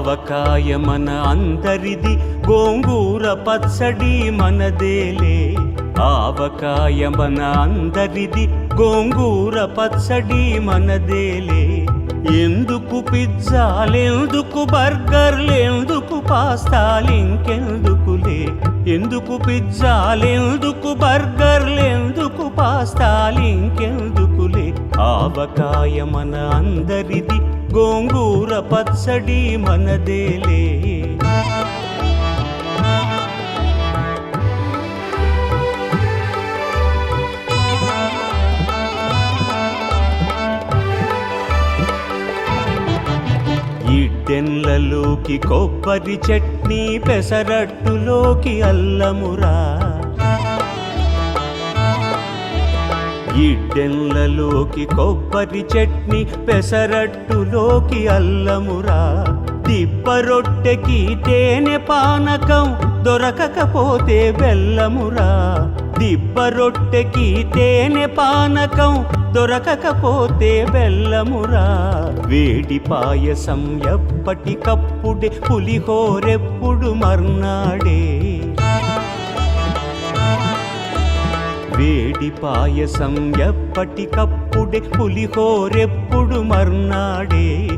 ఆవకాయ మన అందరిది, గోంగూర పచ్చడి మనదేలే. ఆవకాయ మన అందరిది, గోంగూర పచ్చడి మనదేలే. ఎందుకు పిజ్జాలెందుకు బర్గర్లెందుకు పాస్తాలింకెందుకులే. ఎందుకు పిజ్జాలెందుకు బర్గర్లెందుకు పాస్తాలింకెందుకులే. ఆవకాయ మన అందరిది, గోంగూర పచ్చడి మనదేలే. ఇడ్డెన్లలోకి కొబ్బరి చట్నీ, పెసరట్టులోకి అల్లమురా. ఇడ్డెన్లలోకి కొబ్బరి చట్నీ, పెసరట్టులోకి అల్లమురా. దిబ్బ రొట్టెకి తేనె పానకం, దొరకకపోతే బెల్లమురా. దిబ్బ రొట్టెకి తేనె పానకం, దొరకకపోతే బెల్లమురా. వేడి పాయసం ఎప్పటికప్పుడే, పులిహోరెప్పుడు మర్నాడే. వేడి పాయసం ఎప్పటికప్పుడే, పులిహోరెప్పుడు మర్నాడే.